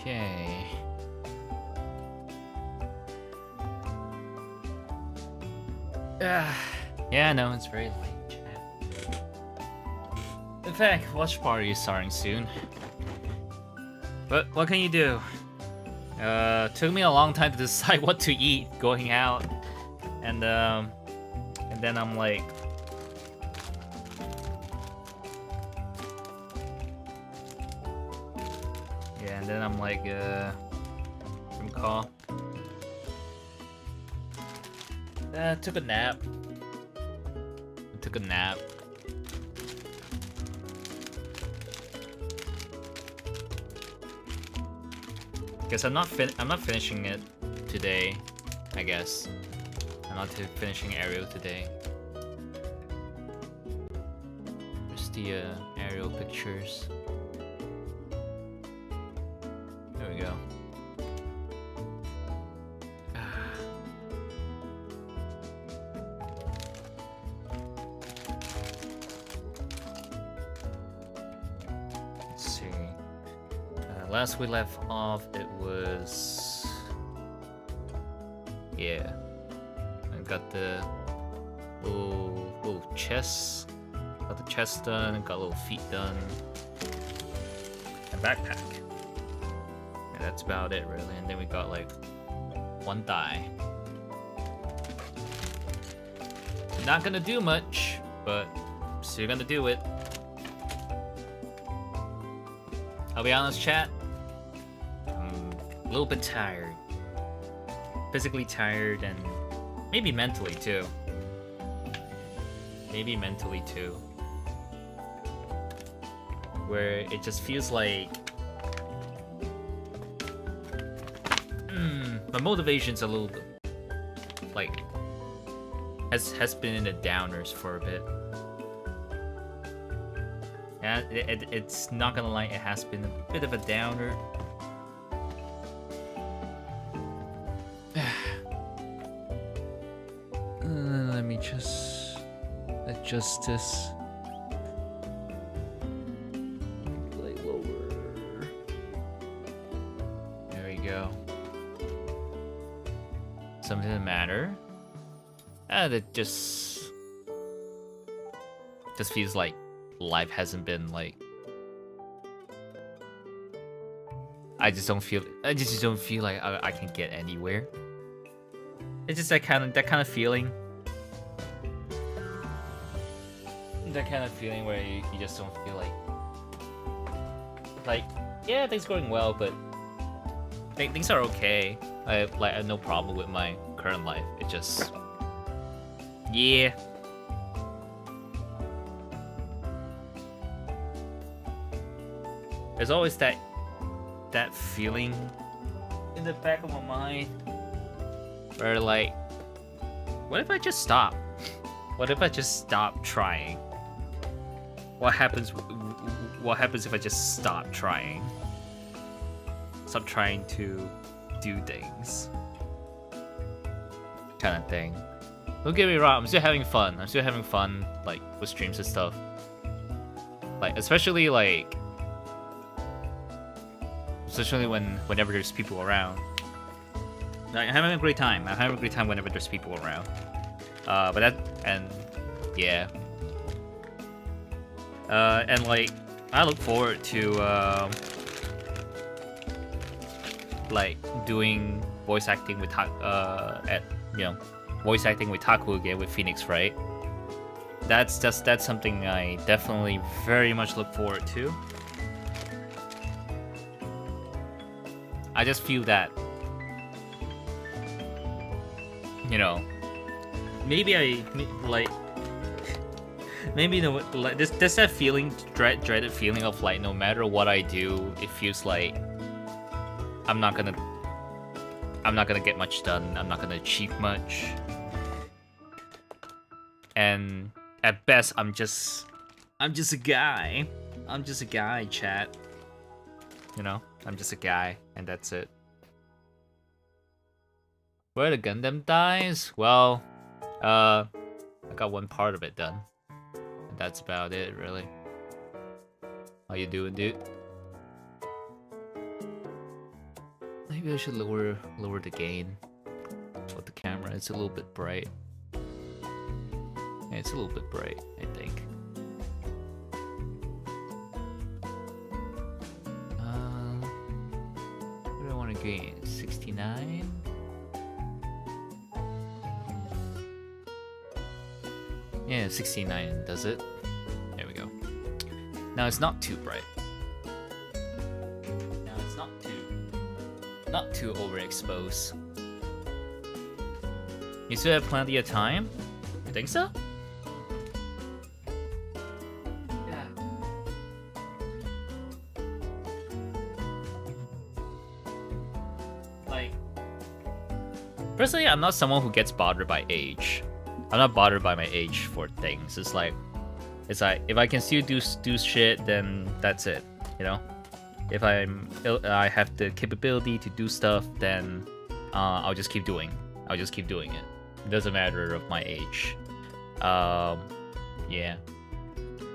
Okay. Yeah, no, it's very late, chat. In fact, watch party is starting soon. But what can you do? Took me a long time to decide what to eat going out, and then I'm like, yeah, and then I'm like, call. Took a nap. Took a nap. Guess I'm not finishing it today. I guess I'm not finishing Aerial today. There's the Aerial pictures. There we go. Last we left off, it was, yeah, I got the little chest, got the chest done, got little feet done, and backpack. And that's about it really. And then we got like one thigh. Not gonna do much, but still gonna do it. I'll be honest, chat. A little bit tired. Physically tired and maybe mentally too. Maybe mentally too. Where it just feels like my motivation's a little bit like has been in the downers for a bit. Yeah, it's not gonna lie, it has been a bit of a downer. Let me just adjust this. Play lower. There we go. Something the matter? That just feels like life hasn't been like. I just don't feel like I can get anywhere. It's just that kind of feeling. That kind of feeling where you just don't feel like yeah, things are going well, but things are okay. I have no problem with my current life. It just, yeah. There's always that that feeling in the back of my mind where like, what if I just stop? What if I just stop trying? What happens if I just stop trying? Stop trying to do things. Kind of thing. Don't get me wrong, I'm still having fun. I'm still having fun, like, with streams and stuff. Like, especially whenever there's people around. Like, I'm having a great time. I'm having a great time whenever there's people around. Yeah. And like, I look forward to like doing voice acting with voice acting with Taku again with Phoenix, right? That's something I definitely very much look forward to. I just feel that, you know, maybe there's that feeling, dreaded feeling of like, no matter what I do, it feels like I'm not gonna get much done. I'm not gonna achieve much, and at best, I'm just a guy. I'm just a guy, chat. You know, I'm just a guy, and that's it. Where the Gundam dies? Well, I got one part of it done. And that's about it, really. How you doing, dude? Maybe I should lower the gain of the camera. It's a little bit bright. Yeah, it's a little bit bright, I think. What do I want to gain? 69? Yeah, 69 does it. There we go. Now it's not too bright. Now it's not too overexposed. You still have plenty of time? You think so? Yeah. Like, personally, I'm not someone who gets bothered by age. I'm not bothered by my age for things. It's like if I can still do shit, then that's it. You know, if I have the capability to do stuff, then I'll just keep doing. I'll just keep doing it. It doesn't matter of my age. Yeah.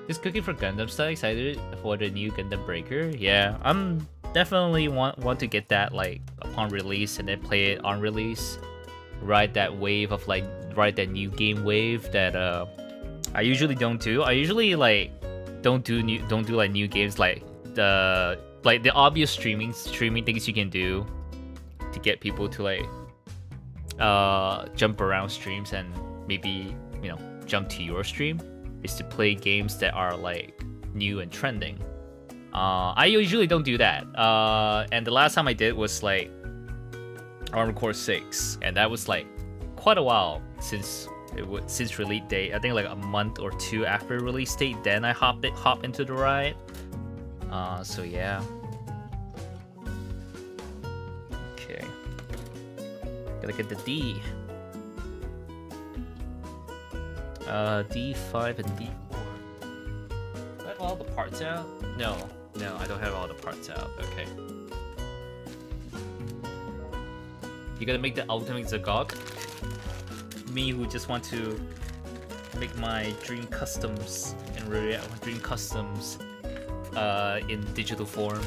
Just cooking for Gundam stuff. Excited for the new Gundam Breaker. Yeah, I'm definitely want to get that like upon release and then play it on release. Ride that wave of like that new game wave that I usually don't do. I usually like don't do like new games like the obvious streaming things you can do to get people to like jump around streams and maybe, you know, jump to your stream is to play games that are like new and trending. I usually don't do that. And the last time I did was like Armored Core 6, and that was like quite a while since release date. I think like a month or two after release date. Then I hop into the ride. So yeah. Okay. Gotta get the D. D5 and D4. Do I have all the parts out? No, I don't have all the parts out. Okay. You gotta make the ultimate Zagog. Me who just want to make my dream customs in digital form.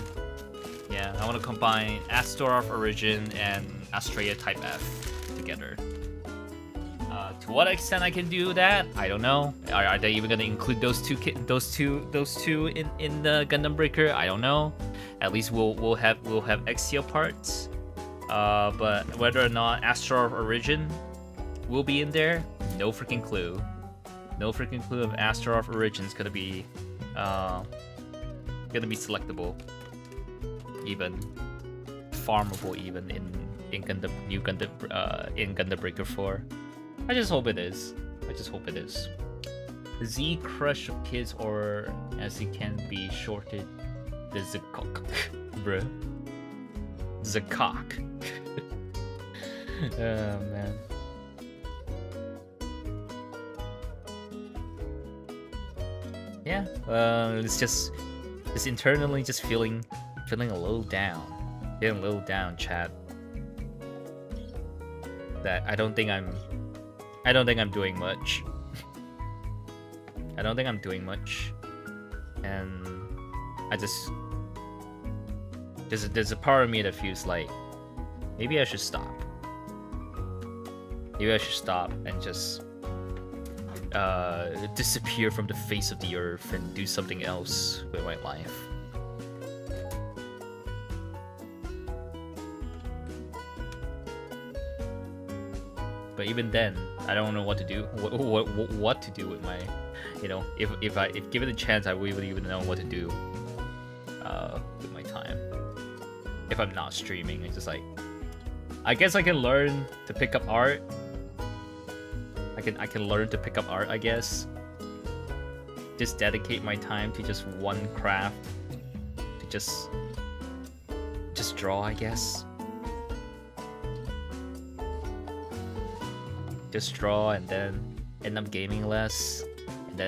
Yeah, I want to combine Astaroth Origin and Astraea Type F together. To what extent I can do that, I don't know. Are they even gonna include those two in the Gundam Breaker? I don't know. At least we'll have Exia parts. But whether or not Astaroth Origin will be in there, no freaking clue. No freaking clue if Astaroth Origin is gonna be selectable, even farmable, even in Gundam in Gundam Breaker 4. I just hope it is. Z crush of kids, or as it can be shorted, the Zikok, bruh. Zakok. Oh man. Yeah, it's just internally just feeling a little down. Feeling a little down, chat. That I don't think I'm doing much. I don't think I'm doing much. And I just there's a part of me that feels like maybe I should stop. Maybe I should stop and just disappear from the face of the earth and do something else with my life. But even then, I don't know what to do. What to do with my, you know, if given a chance, I wouldn't even know what to do with my time. If I'm not streaming, it's just like, I guess I can learn to pick up art. I can learn to pick up art, I guess. Just dedicate my time to just one craft. To just draw, I guess. Just draw and then end up gaming less, and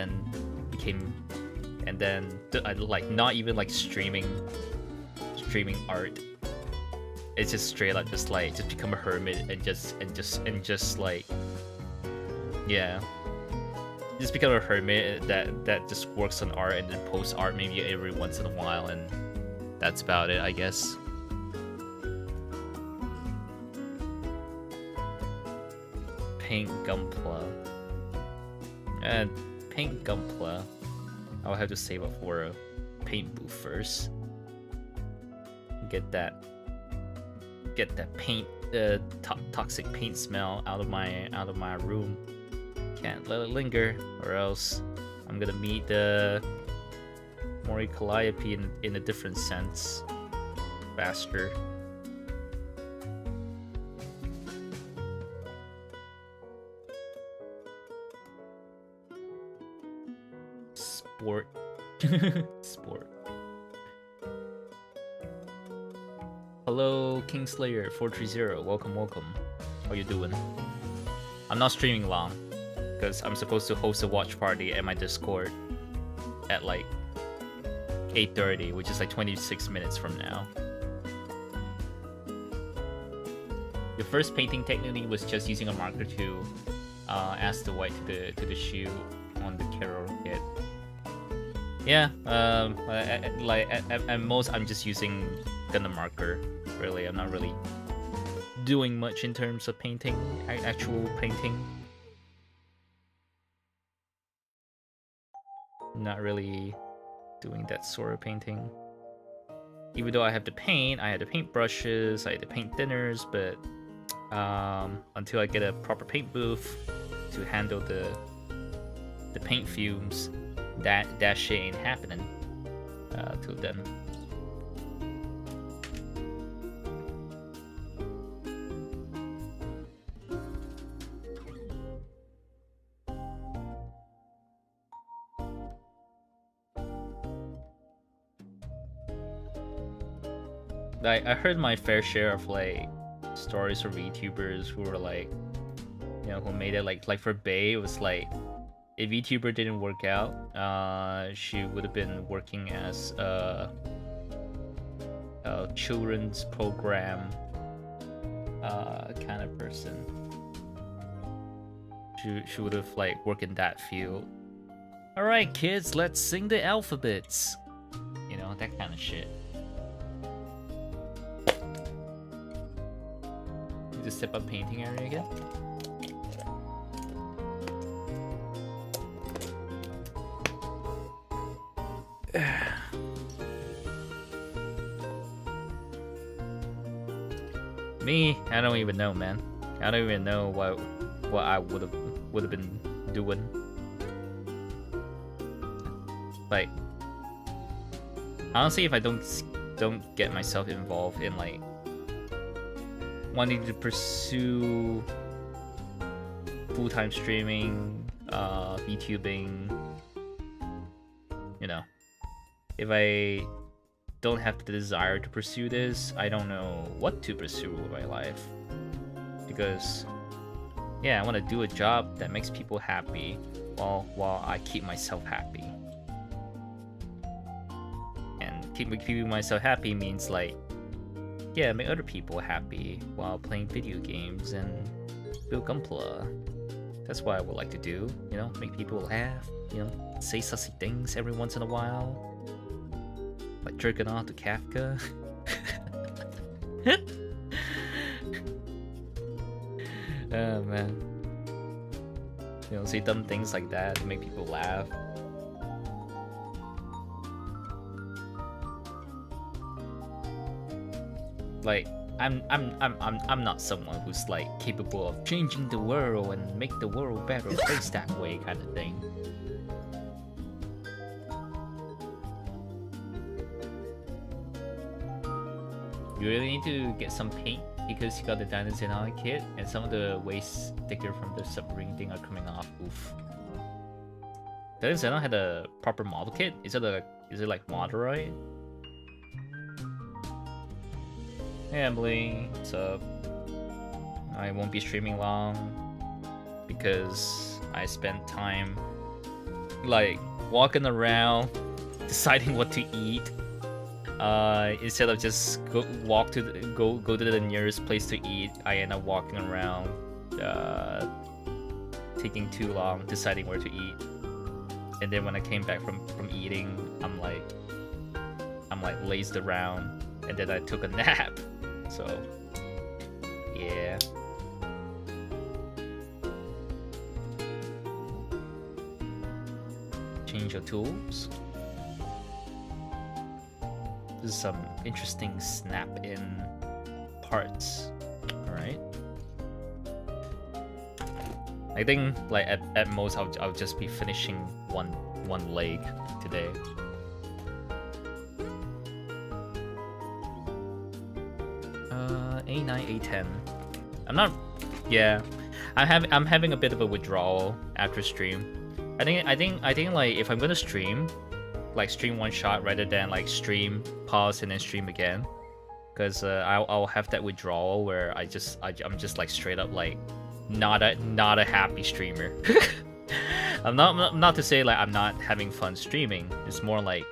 then like not even like streaming art. It's just straight up just become a hermit and just like, yeah, just become a hermit that just works on art and then posts art maybe every once in a while, and that's about it, I guess. Paint Gunpla. And paint Gunpla. I'll have to save up for a paint booth first. Get that paint, toxic paint smell out of my room. Can't let it linger, or else I'm gonna meet the Mori Calliope in a different sense faster. Sport. Sport. Hello, Kingslayer 430. Welcome. How you doing? I'm not streaming long because I'm supposed to host a watch party at my Discord at like 8:30, which is like 26 minutes from now. The first painting technically was just using a marker to add the white to the shoe on the Carol kit. Yeah, at most I'm just using Gundam marker. Really, I'm not really doing much in terms of painting, actual painting. Not really doing that sort of painting. Even though I have the paint, I had the paint brushes, I had the paint thinners, but until I get a proper paint booth to handle the paint fumes, that shit ain't happening till then. I heard my fair share of like stories from VTubers who were like, you know, who made it like for Bae, it was like, if VTuber didn't work out, she would have been working as a children's program kind of person. She would have like worked in that field. All right, kids, let's sing the alphabets. You know, that kind of shit. Just step up painting area again. Me, I don't even know, man. I don't even know what I would have been doing. Like, honestly, if I don't get myself involved in like wanting to pursue full-time streaming, VTubing, you know, if I don't have the desire to pursue this, I don't know what to pursue with my life. Because, yeah, I want to do a job that makes people happy while I keep myself happy. And keeping myself happy means like, yeah, make other people happy while playing video games and build GUNPLA. That's what I would like to do, you know, make people laugh, you know, say sussy things every once in a while. Like jerking off to Kafka. Oh man. You know, say dumb things like that to make people laugh. Like, I'm not someone who's like capable of changing the world and make the world better place that way kind of thing. You really need to get some paint because you got the Dinosaur kit and some of the waste sticker from the submarine thing are coming off. Oof. Dinosaur had a proper model kit? Is it like Mandarin? Hey Emily, what's up? I won't be streaming long because I spent time like walking around deciding what to eat instead of just go to the nearest place to eat. I end up walking around taking too long deciding where to eat, and then when I came back from eating, I'm like lazed around, and then I took a nap. So, yeah. Change your tools. This is some interesting snap-in parts. Alright. I think like at most I'll just be finishing one leg today. A9, A10. I'm having a bit of a withdrawal after stream. I think like if I'm gonna stream, like stream one shot rather than like stream, pause, and then stream again, because I'll have that withdrawal where I'm just like straight up like not a happy streamer. I'm not to say like I'm not having fun streaming. It's more like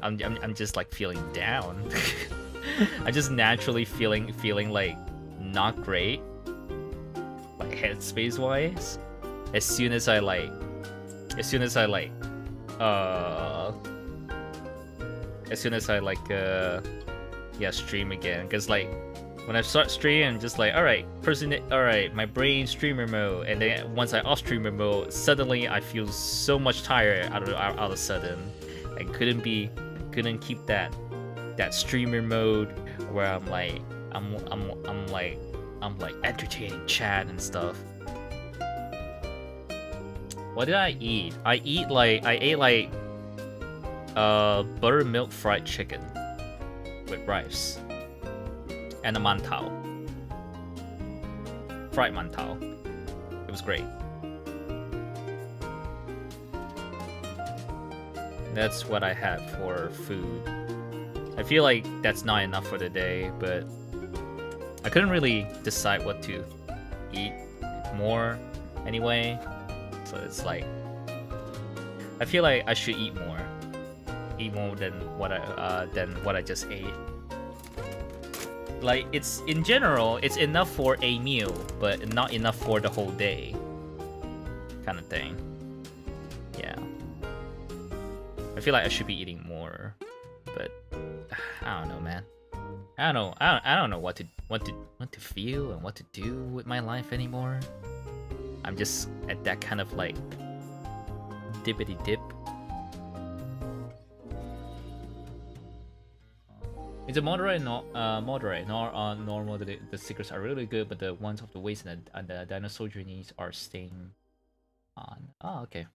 I'm just like feeling down. I'm just naturally feeling like not great, like headspace wise. As soon as I stream again, because like when I start streaming, I'm just like, alright, my brain streamer mode, and then once I off streamer mode, suddenly I feel so much tired out of a sudden. I couldn't keep that streamer mode where I'm like entertaining chat and stuff. What did I eat? I ate like buttermilk fried chicken with rice and a mantao. Fried mantao. It was great. That's what I had for food. I feel like that's not enough for the day, but I couldn't really decide what to eat more anyway. So it's like I feel like I should eat more than what I just ate. Like it's in general, it's enough for a meal, but not enough for the whole day, kind of thing. Yeah, I feel like I should be eating more, but I don't know, man. I don't know what to feel and what to do with my life anymore. I'm just at that kind of like dippity dip. It's a moderate, moderate, nor normal. The stickers are really good, but the ones of the waist and the dinosaur journeys are staying on. Oh, okay.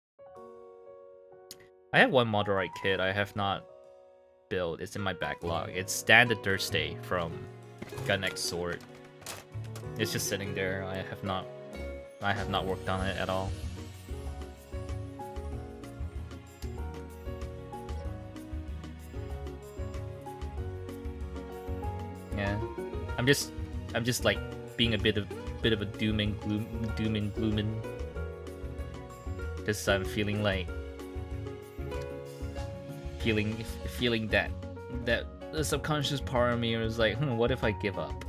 I have one moderate kit I have not built. It's in my backlog. It's Standard Thursday from Gun X Sword. It's just sitting there. I have not worked on it at all. Yeah, I'm just like being a bit of a doom and glooming. Because I'm feeling like feeling that the subconscious part of me is like, what if I give up?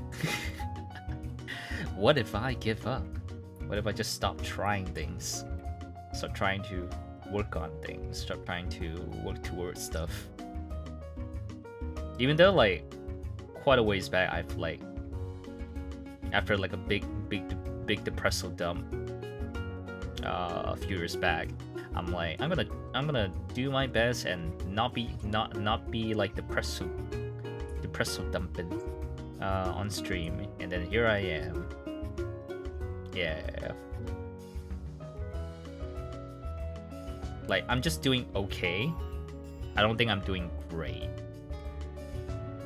What if I give up? What if I just stop trying things? Stop trying to work on things. Stop trying to work towards stuff. Even though like quite a ways back, I've like after like a big depressive dump a few years back, I'm like I'm gonna do my best and not be like depressive dumping on stream, and then here I am. Yeah. Like I'm just doing okay. I don't think I'm doing great.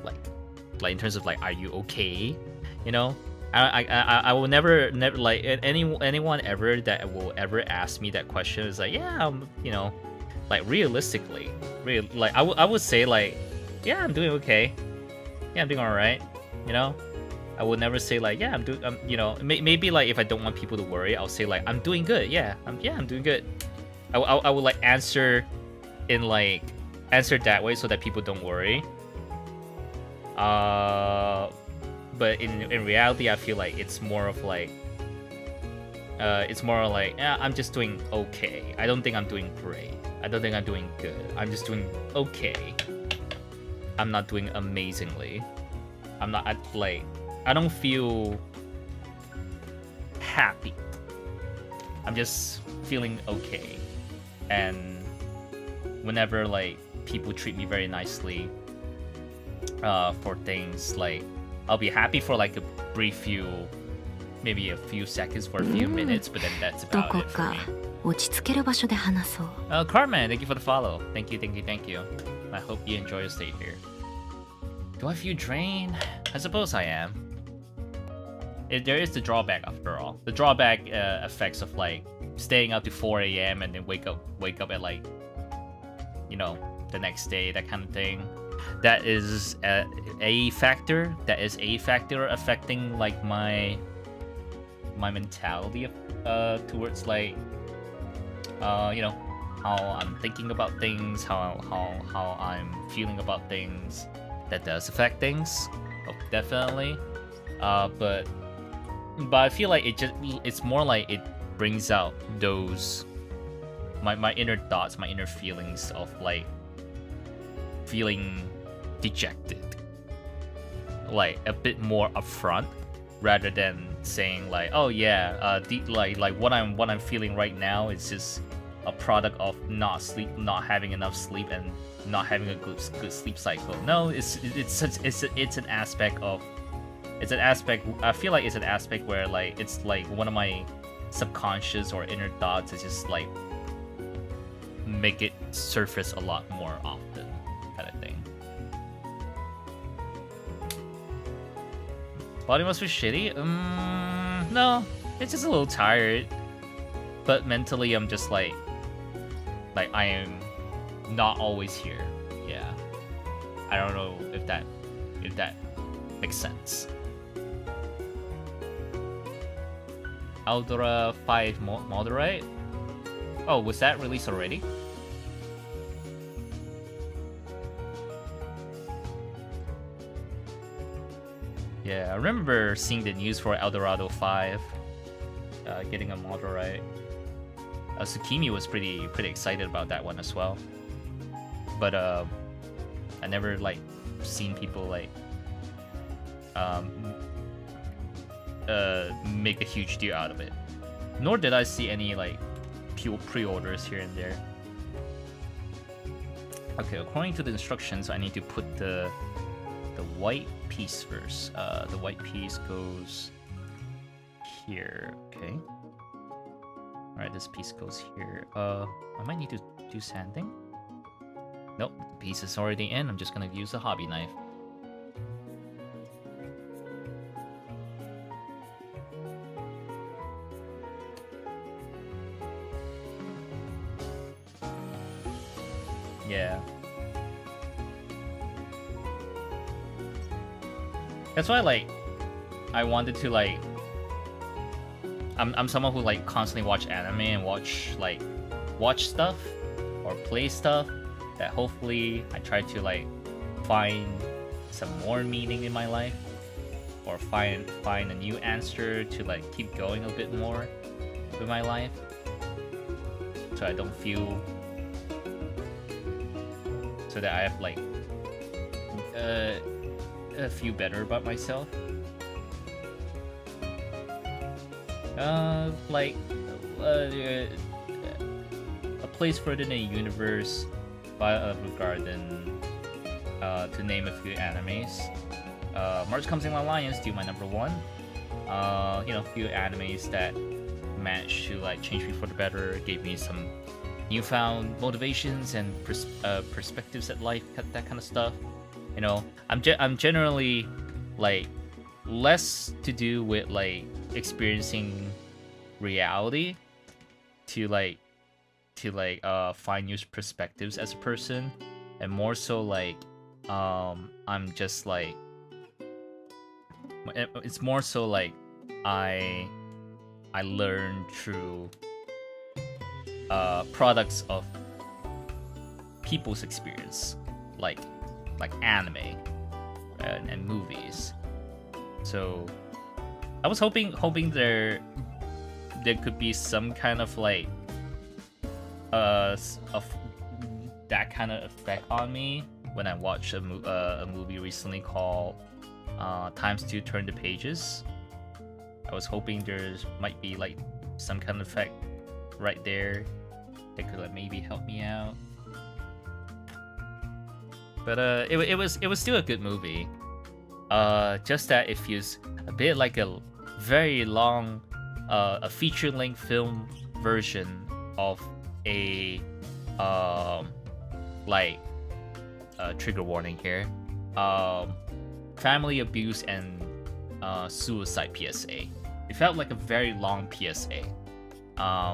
Like in terms of like, are you okay? You know, I will never like anyone ever that will ever ask me that question is like, yeah, you know, like realistically, like I would say like, yeah, I'm doing okay. Yeah, I'm doing all right. You know, I would never say like, yeah, I'm you know, maybe like if I don't want people to worry, I'll say like, I'm doing good. Yeah, I'm doing good. I would like answer that way so that people don't worry. But in reality, I feel like it's more like, yeah, I'm just doing okay. I don't think I'm doing great. I don't think I'm doing good. I'm just doing okay. I'm not doing amazingly. I'm not like, I don't feel happy. I'm just feeling okay. And whenever like people treat me very nicely for things, like I'll be happy for like a brief few, maybe a few seconds for a few minutes, but then that's about it for me. Carmen, thank you for the follow. Thank you. I hope you enjoy your stay here. Do I feel drained? I suppose I am. There is the drawback after all. The drawback effects of like staying up to 4 a.m. and then wake up at like, you know, the next day, that kind of thing. That is a factor. That is a factor affecting like my mentality towards like you know, how I'm thinking about things, how I'm feeling about things. That does affect things, definitely. But I feel like it's more like it brings out those my inner thoughts, my inner feelings of like feeling dejected, like a bit more upfront, rather than saying like, oh yeah, like what I'm feeling right now is just a product of not having enough sleep and not having a good sleep cycle. No, it's an aspect. I feel like it's an aspect where like it's like one of my subconscious or inner thoughts is just like make it surface a lot more often, kind of thing. Body must be shitty? No, it's just a little tired. But mentally, I'm just like I am not always here. Yeah, I don't know if that makes sense. Eldora 5 Moderate? Oh, was that released already? Yeah, I remember seeing the news for Eldorado 5 getting a Moderate. Tsukimi was pretty excited about that one as well. But I never like seen people like make a huge deal out of it. Nor did I see any like pre-orders here and there. Okay, according to the instructions, I need to put the white piece first. The white piece goes here. Okay. All right, this piece goes here. I might need to do sanding. Nope, the piece is already in. I'm just gonna use a hobby knife. Yeah. That's why like I wanted to like I'm someone who like constantly watch anime and watch stuff or play stuff that hopefully I try to like find some more meaning in my life or find a new answer to like keep going a bit more with my life, so I don't feel so that I have like feel better about myself. Like a place further in the universe, regarding to name a few animes. March Comes in Alliance, do my number one. You know, a few animes that managed to like change me for the better, gave me some newfound motivations and perspectives at life, that kind of stuff. You know, I'm generally like less to do with like experiencing reality to find new perspectives as a person, and more so like I'm just like it's more so like I learn through products of people's experience, like anime and movies. So I was hoping there could be some kind of like of that kind of effect on me when I watched a movie recently called Times Two Turn the Pages. I was hoping there might be like some kind of effect right there that could like maybe help me out. But it was still a good movie. Just that it feels a bit like a very long a feature-length film version of a trigger warning here, family abuse and suicide PSA. It felt like a very long PSA,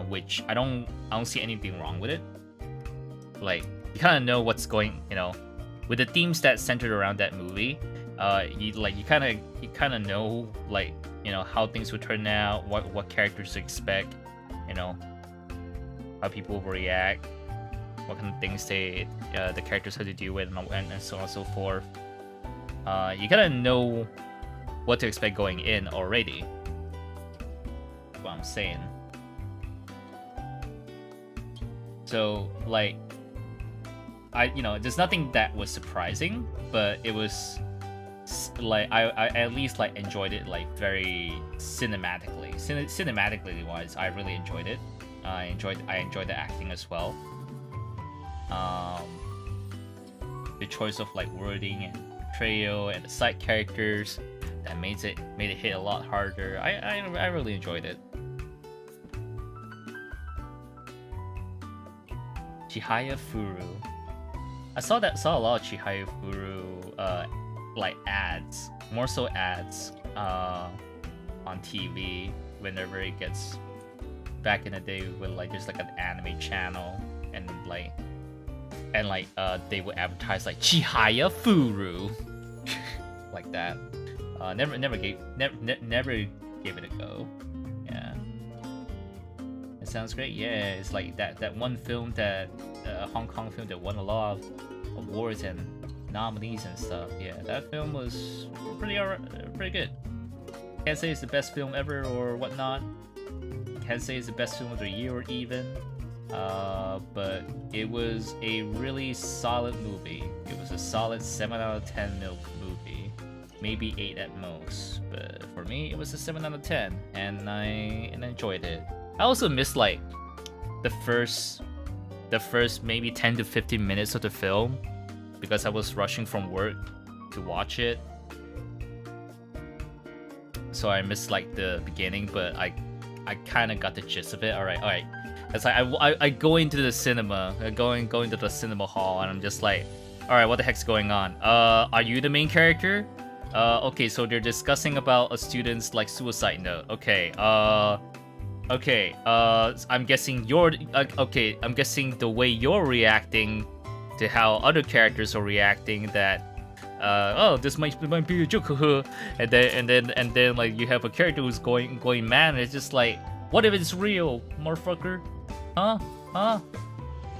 which I don't see anything wrong with it. Like, you kind of know what's going, you know, with the themes that centered around that movie. You kind of know, like, you know, how things would turn out, what characters to expect, you know, how people will react, what kind of things the characters have to deal with, and so on and so forth. You kind of know what to expect going in already. That's what I'm saying. So, like, there's nothing that was surprising, but it was like I at least like enjoyed it like very cinematically. Cinematically wise, I really enjoyed it. I enjoyed the acting as well. The choice of like wording and portrayal and the side characters that made it hit a lot harder. I really enjoyed it. Chihaya Furu. I saw a lot of Chihaya Furu like ads, more so ads on TV whenever it gets back in the day with like there's like an anime channel and they would advertise like Chihaya Furu like that. Never gave it a go. Yeah. It sounds great. Yeah, it's like that one film that Hong Kong film that won a lot of awards and nominees and stuff. Yeah, that film was pretty good. Can't say it's the best film ever or whatnot. Can't say it's the best film of the year or even. But it was a really solid movie. It was a solid 7 out of 10 movie. Maybe 8 at most. But for me, it was a 7 out of 10, and I enjoyed it. I also missed like the first maybe 10 to 15 minutes of the film because I was rushing from work to watch it. So I missed like the beginning, but I kind of got the gist of it. All right. It's like I go into the cinema, going to the cinema hall, and I'm just like, all right, what the heck's going on? Are you the main character? Okay, so they're discussing about a student's like suicide note. Okay, I'm guessing I'm guessing the way you're reacting to how other characters are reacting, that oh, this might be a joke, and then like you have a character who's going mad, and it's just like, what if it's real, motherfucker? Huh?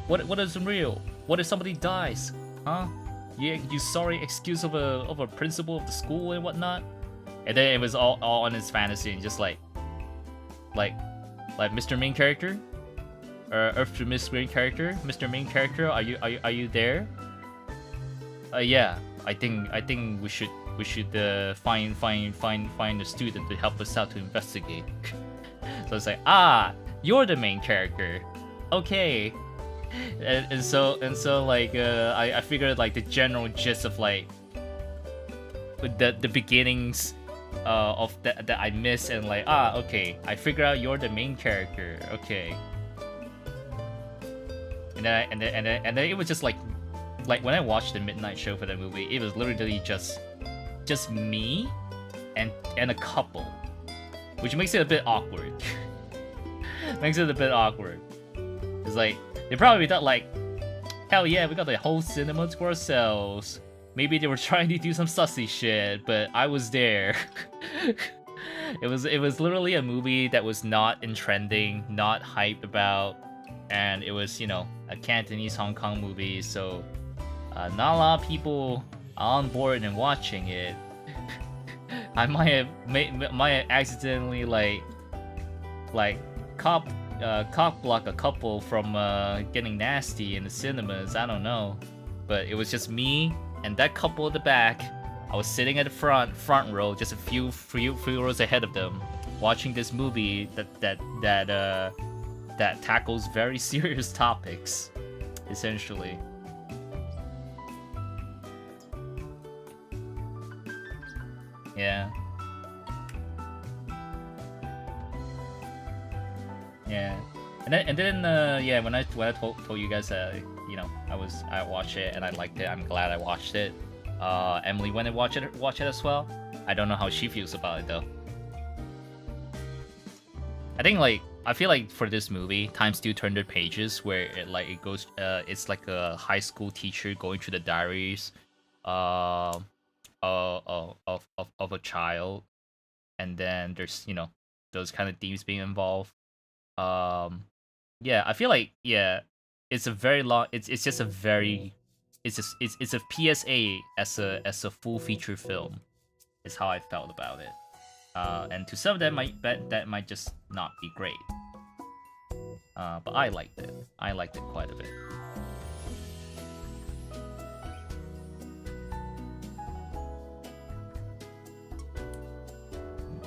What is real? What if somebody dies? Huh? You sorry excuse of a principal of the school and whatnot? And then it was all on his fantasy, and just like Mr. Main Character, or Mr. Main Character, are you there? Yeah, I think we should find a student to help us out to investigate. So it's like, you're the main character, okay. And so like I figured like the general gist of like the beginnings of that I missed, and like, okay, I figure out you're the main character, okay. And then it was just like when I watched the midnight show for the movie, it was literally just me and a couple, which makes it a bit awkward. It's like they probably thought like, hell yeah, we got the whole cinema to ourselves. Maybe they were trying to do some sussy shit, but I was there. It was literally a movie that was not in trending, not hyped about, and it was, you know, a Cantonese Hong Kong movie, so not a lot of people are on board and watching it. I might have accidentally like cock block a couple from getting nasty in the cinemas. I don't know, but it was just me and that couple at the back. I was sitting at the front row, just a few rows ahead of them, watching this movie that tackles very serious topics, essentially. Yeah. And then yeah, when I told you guys you know, I watched it and I liked it. I'm glad I watched it. Emily went and watch it as well. I don't know how she feels about it though. I feel like for this movie, time still turned the pages where it goes. It's like a high school teacher going through the diaries of a child, and then there's, you know, those kind of themes being involved. Yeah, I feel like, yeah, it's a very long. It's just a very, it's a PSA as a full feature film. Is how I felt about it. And to some that might just not be great. But I liked it. I liked it quite a bit.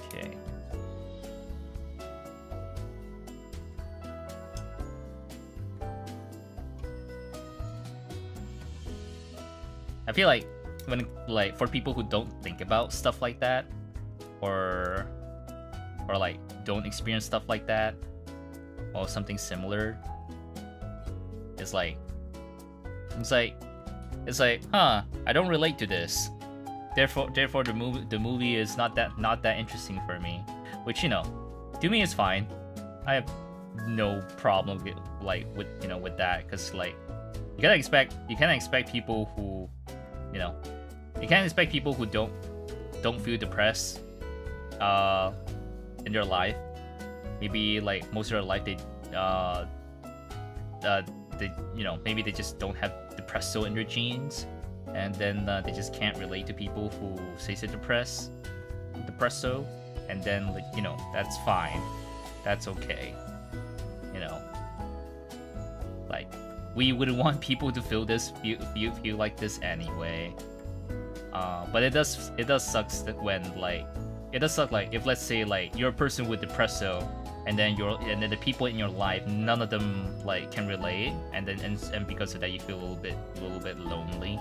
Okay. I feel like when, like, for people who don't think about stuff like that, or like don't experience stuff like that, or something similar, it's like, huh, I don't relate to this. Therefore the movie is not that interesting for me. Which, you know, to me is fine. I have no problem with that, because like you can't expect people who, you know, you can't expect people who don't feel depressed in their life. Maybe like most of their life they you know, maybe they just don't have depresso in their genes, and then they just can't relate to people who say they're depresso, and then, like, you know, that's fine, that's okay, you know. Like, we wouldn't want people to feel like this anyway. But it does suck that when, like, it does suck, like, if let's say like you're a person with depresso, and then the people in your life, none of them like can relate, and because of that you feel a little bit lonely,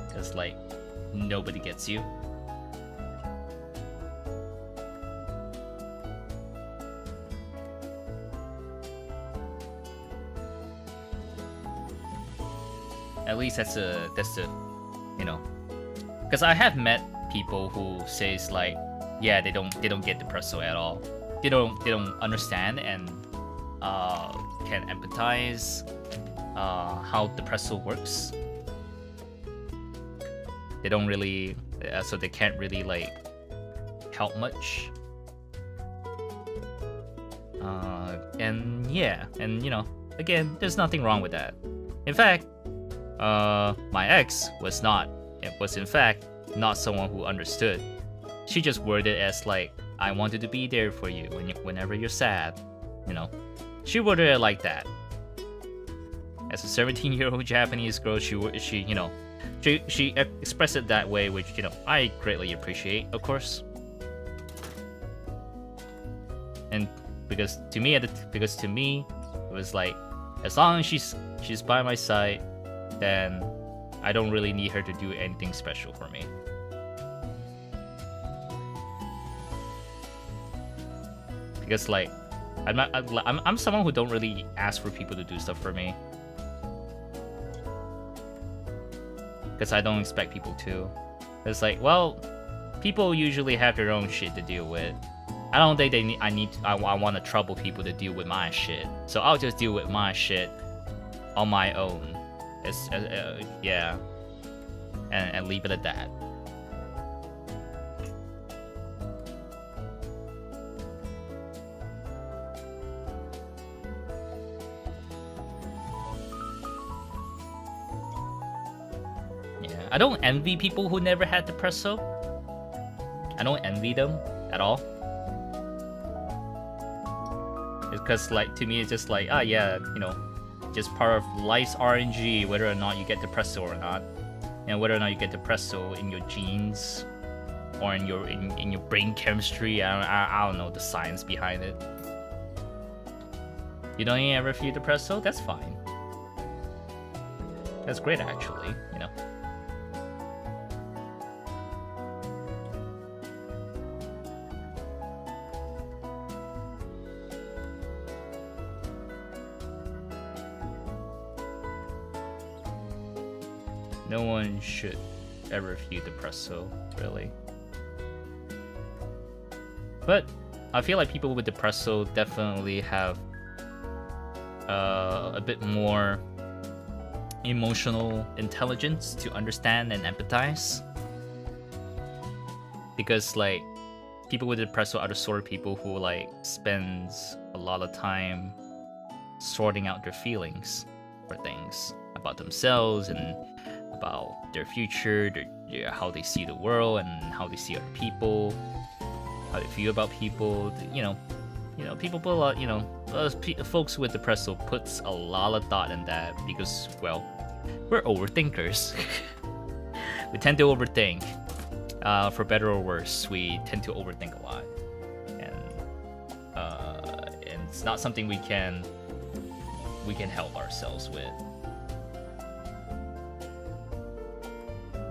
because like nobody gets you. At least that's a you know, because I have met people who says like, yeah, they don't get depresso at all. They don't understand and can empathize how depresso works. they don't really, so they can't really like help much. And yeah, and you know, again, there's nothing wrong with that. In fact, my ex was in fact not someone who understood. She just worded it as like, I wanted to be there for you whenever you're sad, you know. She worded it like that. As a 17-year-old Japanese girl, she you know, she expressed it that way, which, you know, I greatly appreciate, of course. And because to me, it was like, as long as she's by my side, then I don't really need her to do anything special for me. Because like, I'm someone who don't really ask for people to do stuff for me. Because I don't expect people to. It's like, well, people usually have their own shit to deal with. I don't think I want to trouble people to deal with my shit. So I'll just deal with my shit on my own. Yeah, and leave it at that. Yeah, I don't envy people who never had depresso. I don't envy them at all. Because like, to me, it's just like, yeah, you know, just part of life's RNG, whether or not you get depresso or not, and whether or not you get depresso in your genes or in your brain chemistry. I don't know the science behind it. You don't ever feel depresso? That's fine. That's great, actually. You know. No one should ever feel depresso, really. But I feel like people with depresso definitely have a bit more emotional intelligence to understand and empathize. Because like, people with depresso are the sort of people who like spends a lot of time sorting out their feelings for things about themselves and about their future, how they see the world and how they see other people, how they feel about people. You know, people put a lot. You know, folks with depresso puts a lot of thought in that because, well, we're overthinkers. We tend to overthink. For better or worse, we tend to overthink a lot, and it's not something we can help ourselves with.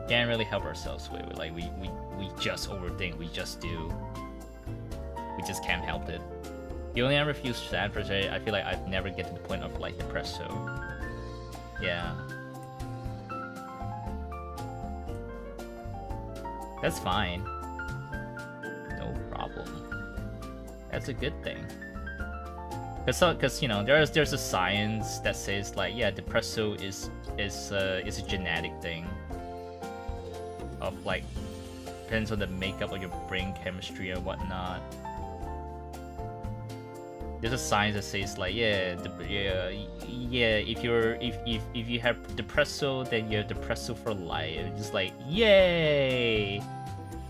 Can't really help ourselves with. Like we just overthink. We just do. We just can't help it. You only ever feel sad for say. I feel like I've never get to the point of like depresso. Yeah. That's fine. No problem. That's a good thing. Cause you know, there's a science that says like, yeah, depresso is a genetic thing. Of like, depends on the makeup of your brain chemistry and whatnot. There's a science that says like, yeah, if you have depresso, then you have depresso for life. It's just like, yay!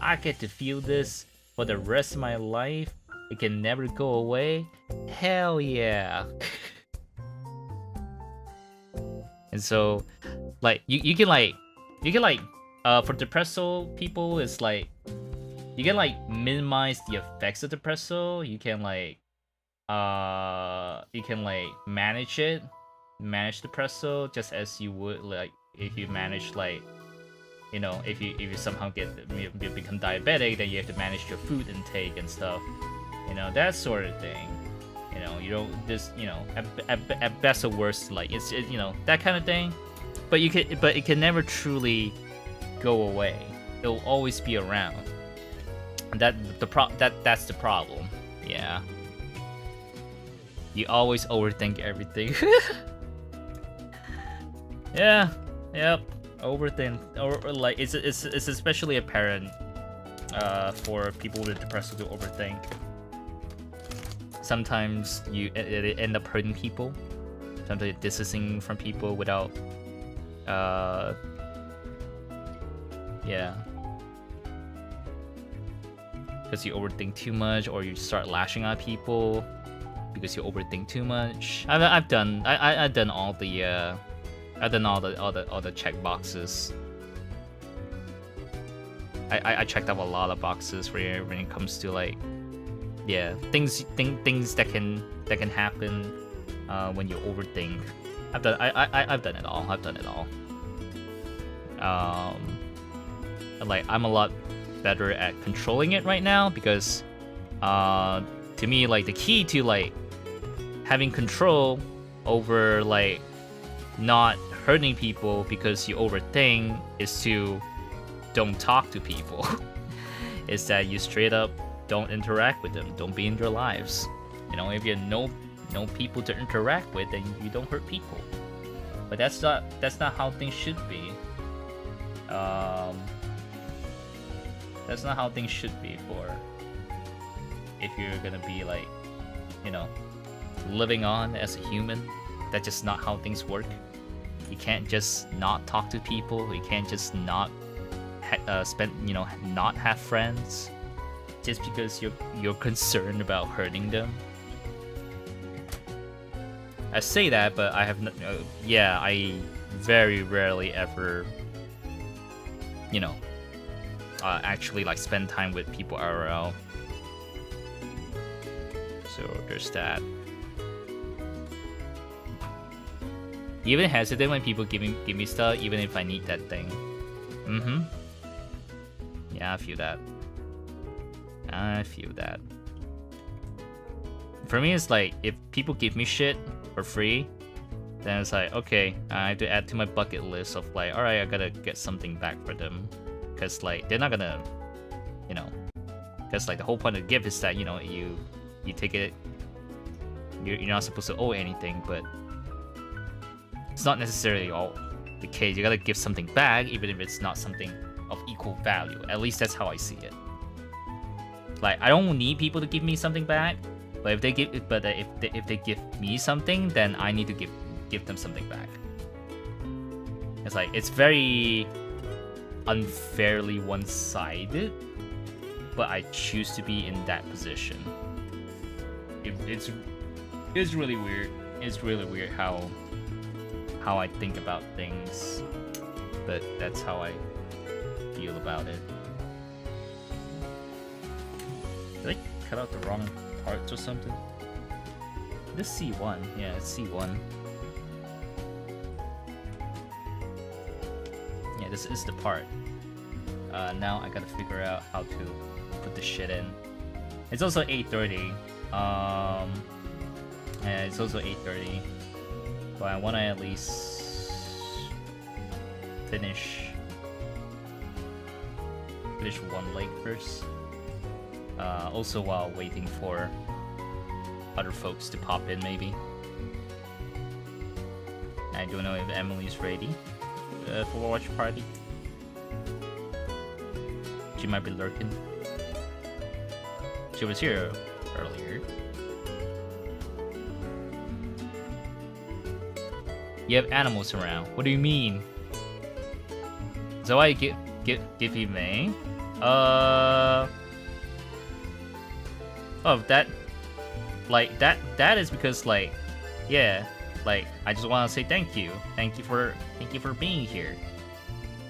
I get to feel this for the rest of my life. It can never go away. Hell yeah! And so, like, you can for depresso people, it's like you can like minimize the effects of depresso. You can like manage depresso just as you would like if you manage like, you know, if you somehow become diabetic, then you have to manage your food intake and stuff, you know, that sort of thing. You know, you don't just, you know, at best or worst, like it's you know, that kind of thing. But it can never truly go away. It'll always be around. And that's the problem. Yeah. You always overthink everything. Yeah. Yep. overthink, or like it's especially apparent for people with depression to overthink. Sometimes it end up hurting people. Sometimes distancing from people without yeah, because you overthink too much, or you start lashing at people because you overthink too much. I've done all the check boxes. I checked up a lot of boxes when it comes to like, yeah, things that can happen when you overthink. I've done it all. Like I'm a lot better at controlling it right now, because to me, like the key to like having control over like not hurting people because you overthink is to don't talk to people. Is that you straight up don't interact with them, don't be in their lives. You know, if you know people to interact with, then you don't hurt people. But that's not how things should be. That's not how things should be for if you're gonna be like, you know, living on as a human. That's just not how things work. You can't just not talk to people. You can't just not not have friends just because you're concerned about hurting them. I say that, but I have I very rarely ever, you know, actually like spend time with people IRL. So there's that. Even hesitant when people give me stuff, even if I need that thing. Yeah, I feel that. For me, it's like if people give me shit for free, then it's like, okay, I have to add to my bucket list of like, all right, I gotta get something back for them, because like they're not gonna, you know, because like the whole point of the gift is that, you know, you take it, you're not supposed to owe anything, but it's not necessarily all the case. You gotta give something back, even if it's not something of equal value. At least that's how I see it. Like I don't need people to give me something back, but if they give me something, then I need to give them something back. It's like it's very unfairly one-sided, but I choose to be in that position. It's really weird. It's really weird how I think about things, but that's how I feel about it. Did I cut out the wrong parts or something? This C1, yeah, it's C1. Yeah, this is the part. Now I gotta figure out how to put the shit in. It's also 8:30. Yeah, it's also 8:30. But I wanna at least finish one leg first. Also while waiting for other folks to pop in, maybe. I don't know if Emily's ready for a watch party. She might be lurking. She was here earlier. You have animals around. What do you mean? So I give you May? Oh, that is because like, yeah, like I just want to say thank you for being here,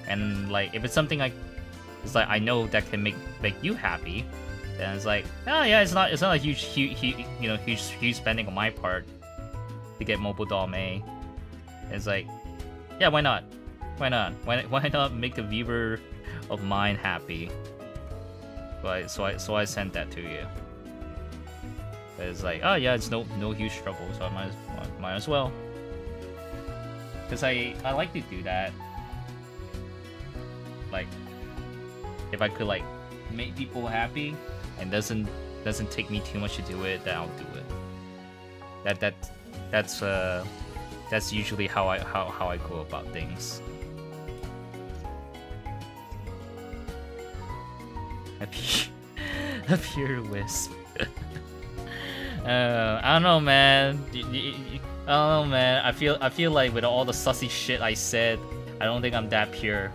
and like if it's something it's like I know that can make you happy, then it's like, oh yeah, it's not a huge spending on my part to get mobile doll May. It's like, yeah, why not why not make a viewer of mine happy? So I sent that to you. It's like, oh yeah, it's no huge trouble, so I might as well. Cause I like to do that. Like, if I could like make people happy and doesn't take me too much to do it, then I'll do it. That's usually how I go about things. A pure wisp. I don't know, man. I don't know, man. I feel like with all the sussy shit I said, I don't think I'm that pure.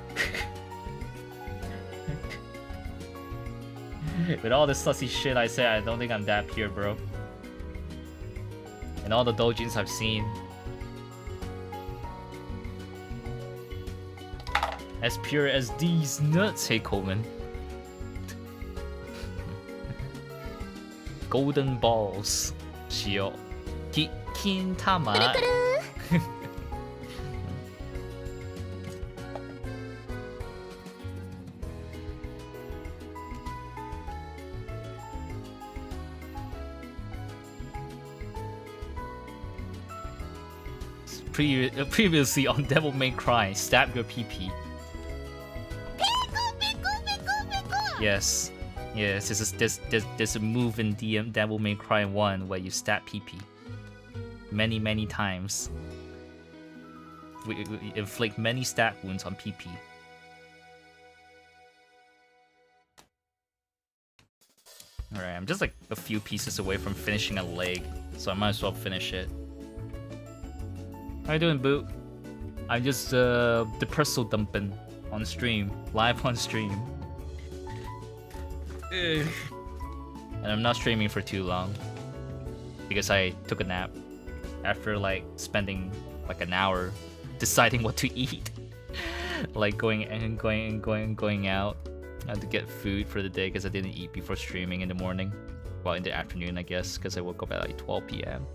With all the sussy shit I said, I don't think I'm that pure, bro. And all the doujins I've seen. As pure as these nuts, hey Coleman. Golden balls. 使用。金玉。Previously on Devil May Cry, stab your PP. Yes, there's a move in Devil May Cry 1 where you stab PP. Many times. We inflict many stab wounds on PP. Alright, I'm just like a few pieces away from finishing a leg, so I might as well finish it. How you doing, Boot? I'm just depresso dumping on stream, live on stream. And I'm not streaming for too long because I took a nap after like spending like an hour deciding what to eat. Like going out. I had to get food for the day because I didn't eat before streaming in the morning. Well, in the afternoon, I guess, because I woke up at like 12 p.m.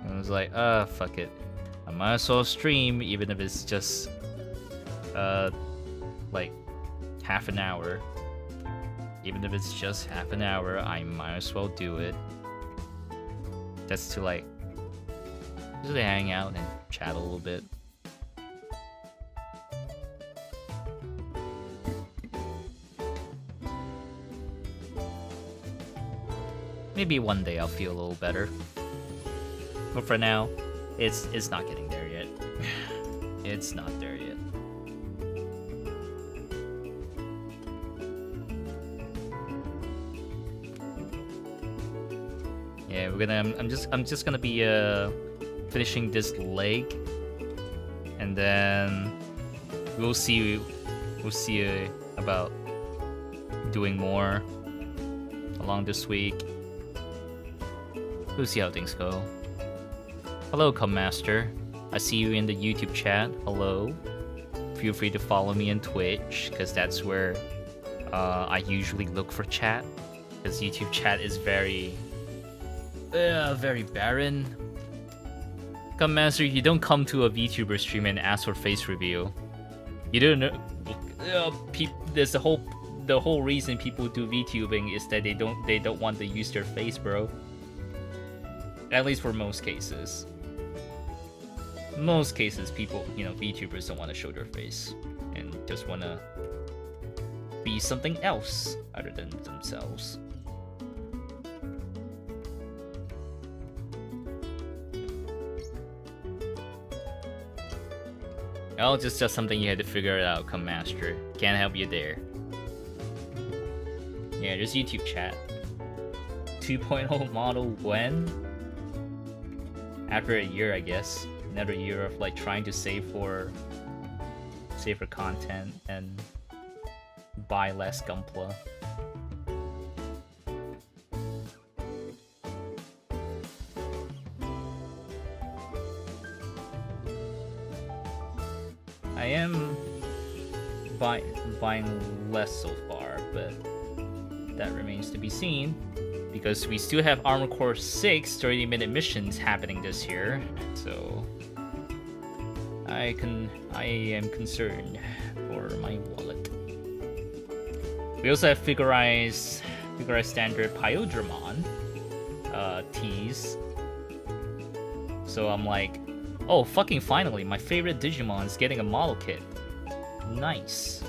I was like, fuck it. I might as well stream, even if it's just, like, half an hour. Even if it's just half an hour, I might as well do it. Just to, like, just to hang out and chat a little bit. Maybe one day I'll feel a little better. But for now, it's not getting there yet. It's not there yet. Yeah, I'm just gonna be finishing this leg, and then we'll see about doing more along this week. We'll see how things go. Hello, Master. I see you in the YouTube chat. Hello. Feel free to follow me on Twitch, because that's where I usually look for chat. Because YouTube chat is very barren. Master, you don't come to a VTuber stream and ask for face reveal. You don't know. There's the whole reason people do VTubing is that they don't want to use their face, bro. At least for most cases. Most cases, people, VTubers don't want to show their face and just want to be something else other than themselves. Oh, just something you had to figure it out, Master. Can't help you there. Yeah, just YouTube chat. 2.0 model when? After a year, I guess. Another year of like trying to save for content and buy less Gunpla. I am buying less so far, but that remains to be seen. Because we still have Armored Core 6 30-minute missions happening this year, so I am concerned for my wallet. We also have Figurized Standard Pyodramon teas. So I'm like, oh fucking finally, my favorite Digimon is getting a model kit. Nice.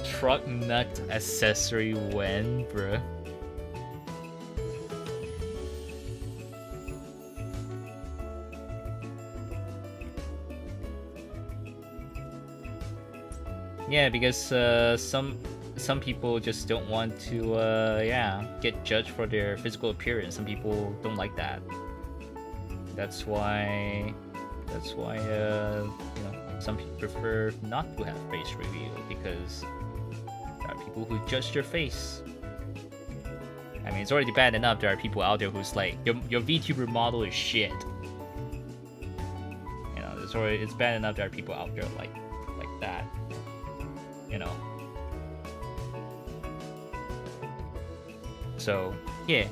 Truck nut accessory when, bruh? Yeah, because some people just don't want to get judged for their physical appearance. Some people don't like that. That's why some people prefer not to have face reveal, because there are people who judge your face. I mean, it's already bad enough there are people out there who's like, your VTuber model is shit. You know, it's bad enough there are people out there like that. You know. So yeah,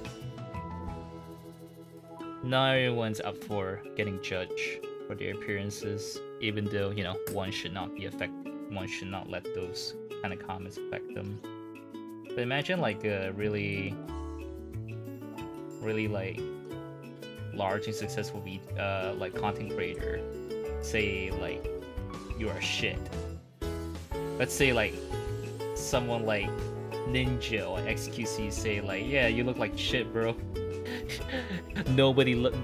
not everyone's up for getting judged for their appearances, even though, you know, one should not let those kind of comments affect them. But imagine like a really like large and successful like content creator say like you are shit. Let's say like someone like Ninja or XQC say like, yeah, you look like shit, bro. Nobody look.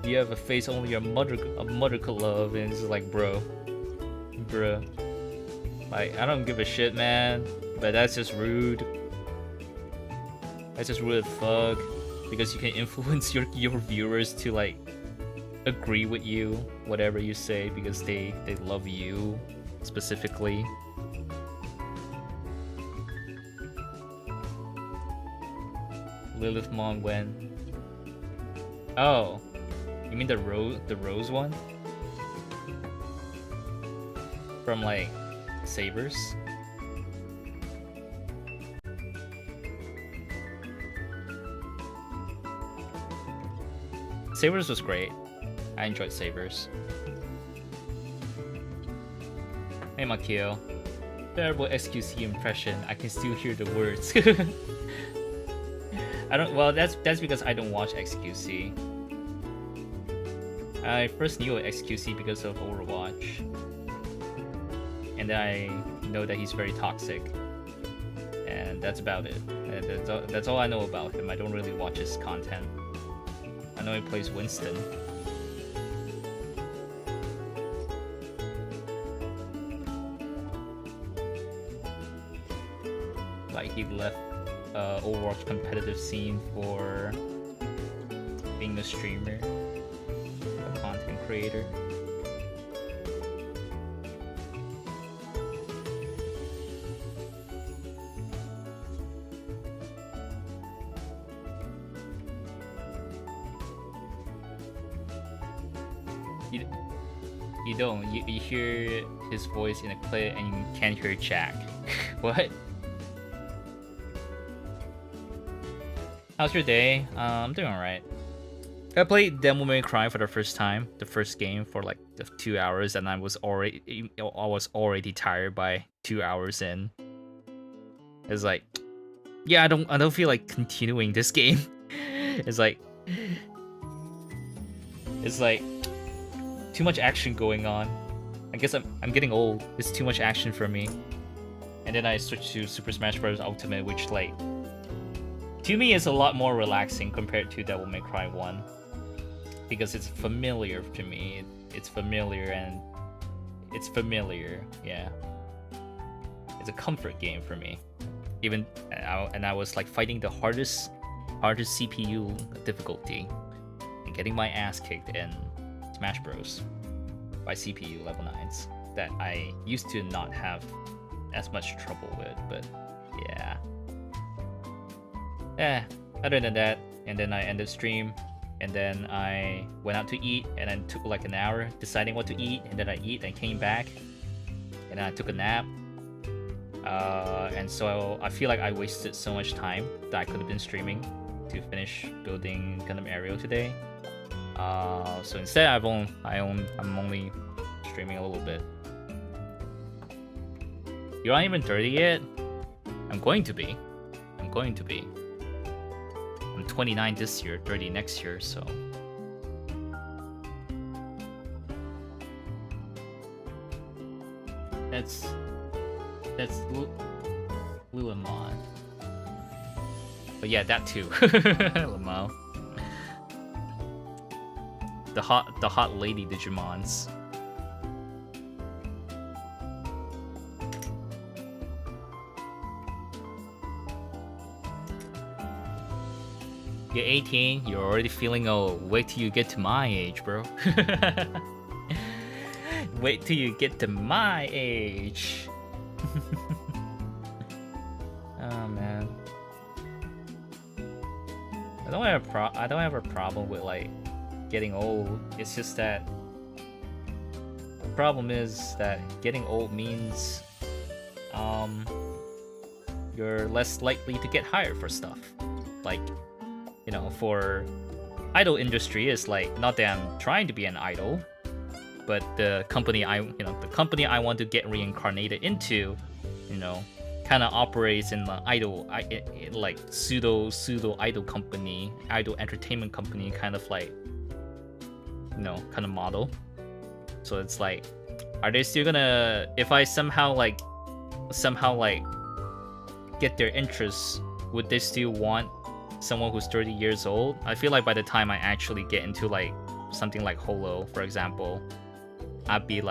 You have a face only your mother could love, and it's just like, bruh. Like, I don't give a shit, man. But that's just rude. That's just rude as fuck. Because you can influence your viewers to like agree with you, whatever you say, because they love you specifically. Lilith Mon when? Oh, you mean the rose one? From like Sabers? Sabers was great. I enjoyed Sabers. Hey Makio. Terrible XQC impression. I can still hear the words. Well, that's because I don't watch XQC. I first knew of XQC because of Overwatch. And then I know that he's very toxic. And that's about it. And that's all I know about him. I don't really watch his content. I know he plays Winston. Like he left Overwatch competitive scene for being a streamer, a content creator. You don't. You hear his voice in a clip and you can't hear Jack. What? How's your day? I'm doing alright. I played Devil May Cry for the first time, the first game for like 2 hours, and I was already tired by 2 hours in. It's like, yeah, I don't feel like continuing this game. It's like too much action going on. I guess I'm getting old. It's too much action for me. And then I switched to Super Smash Bros. Ultimate, which like to me is a lot more relaxing compared to Devil May Cry 1. Because it's familiar to me. It's familiar, yeah. It's a comfort game for me. And I was like fighting the hardest CPU difficulty and getting my ass kicked in Smash Bros. By CPU level 9s that I used to not have as much trouble with, but yeah. Other than that, and then I ended stream, and then I went out to eat, and then took like an hour deciding what to eat, and then I eat and came back, and then I took a nap. And so I feel like I wasted so much time that I could have been streaming to finish building Gundam Aerial today. So instead I'm only streaming a little bit. You're not even 30 yet? I'm going to be. I'm 29 this year, 30 next year, so. That's Luamon. But yeah, that too. Lamau. The hot lady Digimons. You're 18, you're already feeling old. Wait till you get to my age, bro. Wait till you get to my age. Oh man. I don't have a problem with like getting old. It's just that the problem is that getting old means you're less likely to get hired for stuff. Like, you know, for idol industry, it's like not that I'm trying to be an idol, but the company I want to get reincarnated into, you know, kind of operates in the idol, like pseudo idol company, idol entertainment company kind of like, you know, kind of model. So it's like, are they still gonna, if I somehow get their interests, would they still want someone who's 30 years old? I feel like by the time I actually get into like something like Holo, for example, I'd be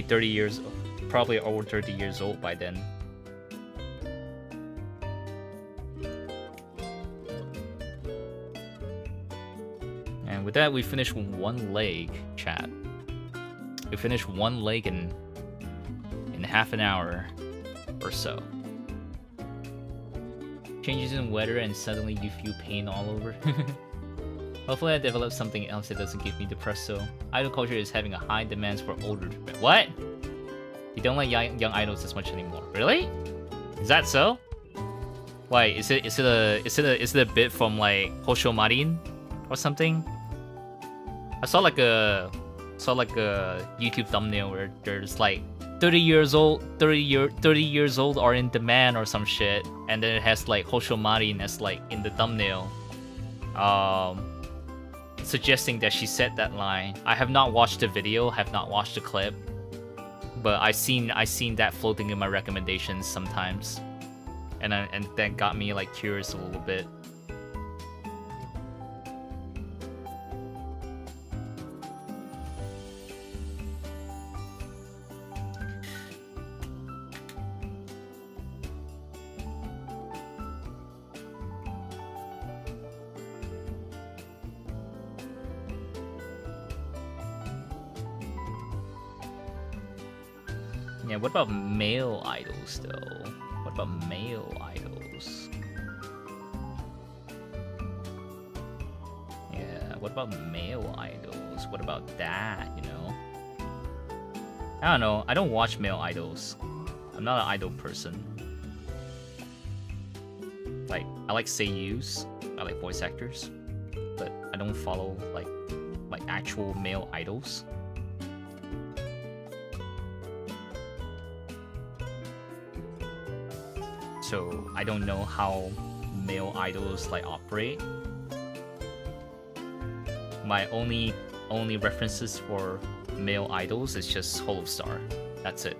30 years, probably over 30 years old by then. And with that, we finished one leg, chat. We finished one leg in half an hour or so. Changes in weather and suddenly you feel pain all over. Hopefully I develop something else that doesn't give me depresso. Idol culture is having a high demand for older. What? You don't like young idols as much anymore? Really? Is that so? Why? Is it a bit from like Hosho Marin or something? I saw like a YouTube thumbnail where there's like 30 years old are in demand or some shit, and then it has like Hosho Marin as like in the thumbnail, suggesting that she said that line. I have not watched the video, have not watched the clip, but I seen that floating in my recommendations sometimes, and that got me like curious a little bit. Yeah, what about male idols though? What about male idols? Yeah, what about male idols? What about that, you know? I don't know, I don't watch male idols. I'm not an idol person. Like, I like seiyus, I like voice actors, but I don't follow like actual male idols. So I don't know how male idols like operate. My only references for male idols is just Holostar. That's it.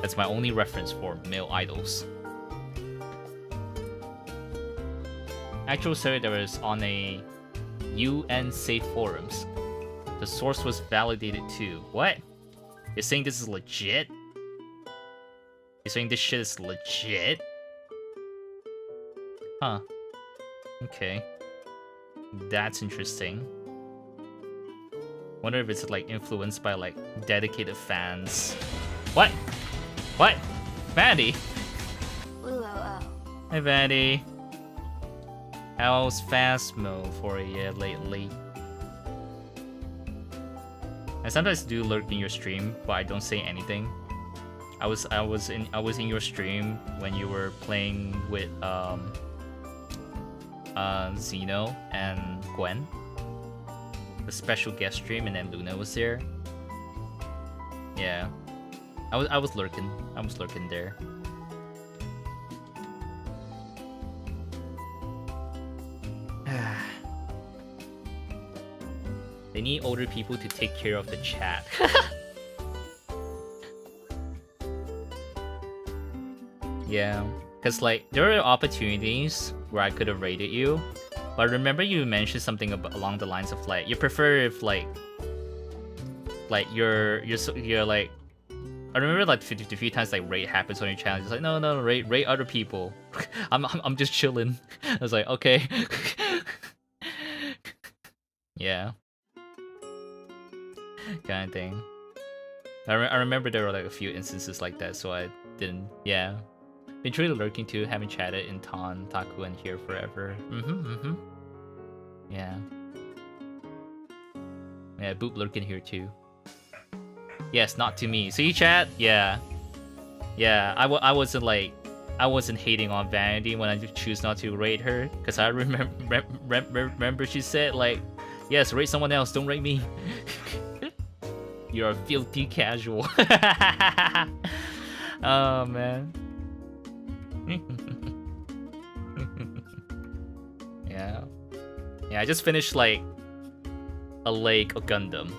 That's my only reference for male idols. Actual survey that was on a UN safe forums. The source was validated too. What? You're saying this is legit? You're saying this shit is legit? Huh. Okay. That's interesting. Wonder if it's like influenced by like dedicated fans. What? What? Vandy? Hey Vandy. How's Phasmo for you lately? I sometimes do lurk in your stream, but I don't say anything. I was in your stream when you were playing with Zeno and Gwen, the special guest stream, and then Luna was there. Yeah, I was lurking. I was lurking there. They need older people to take care of the chat. Yeah, because like there are opportunities where I could have rated you, but remember you mentioned something along the lines of like you prefer if like you're like I remember like the few times like raid happens on your channel. It's like no, raid other people. I'm just chilling. I was like, okay. Yeah. Kind of thing. I remember there were like a few instances like that, so I didn't. Yeah. Been truly lurking too. Haven't chatted in Taku and here forever. Yeah. Yeah, Boop lurking here too. Yes, not to me. See, chat? Yeah. Yeah, I wasn't hating on Vanity when I choose not to raid her, because I remember she said like, yes, raid someone else, don't raid me. You're a filthy casual. Oh man. Yeah. Yeah, I just finished like a lake of Gundam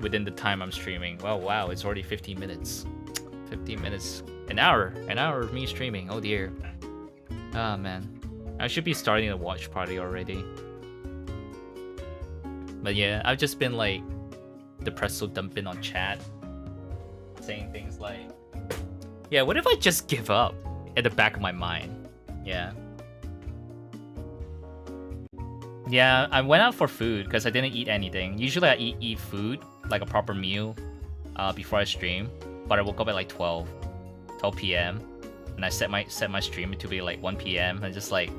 within the time I'm streaming. Well, wow, it's already 15 minutes. 15 minutes. An hour of me streaming. Oh dear. Ah man. I should be starting a watch party already. But yeah, I've just been like depresso dumping on chat, saying things like, yeah, what if I just give up, at the back of my mind. Yeah. Yeah, I went out for food because I didn't eat anything. Usually I eat food, like a proper meal, before I stream. But I woke up at like 12 p.m. and I set my stream to be like 1 p.m. and just like,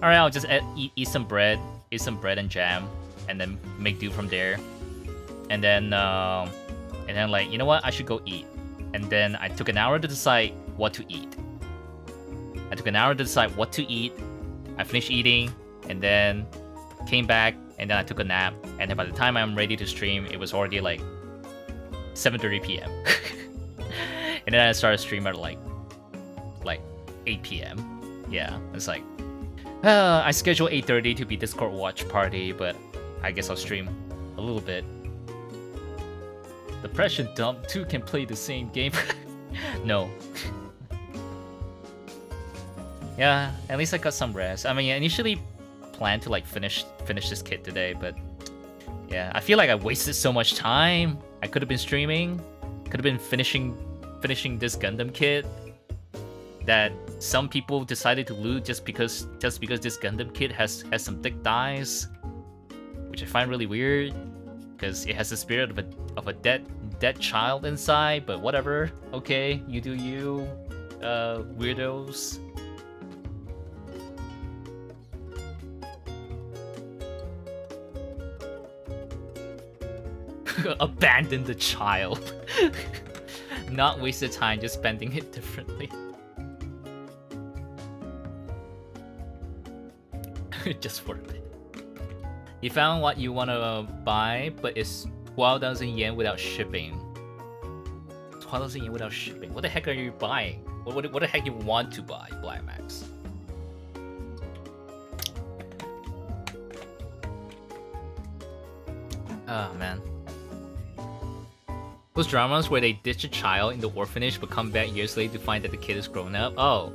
all right, I'll just eat some bread and jam, and then make do from there. And then like, you know what? I should go eat. And then I took an hour to decide what to eat. I finished eating, and then came back, and then I took a nap. And then by the time I'm ready to stream, it was already like 7:30 p.m. And then I started streaming at like 8 p.m. Yeah, it's like, I scheduled 8:30 to be Discord watch party, but I guess I'll stream a little bit. Depression dump, two can play the same game. No. Yeah, at least I got some rest. I mean, I initially planned to like finish this kit today, but yeah, I feel like I wasted so much time. I could have been streaming, could have been finishing this Gundam kit that some people decided to loot just because this Gundam kit has some thick thighs, which I find really weird because it has the spirit of a dead child inside. But whatever. Okay, you do you, weirdos. Abandon the child. Not wasted time, just spending it differently. Just worth it. You found what you want to buy, but it's 12,000 yen without shipping. 12,000 yen without shipping. What the heck are you buying? What the heck you want to buy, Black Max? Oh man. Those dramas where they ditch a child in the orphanage but come back years later to find that the kid is grown up. Oh,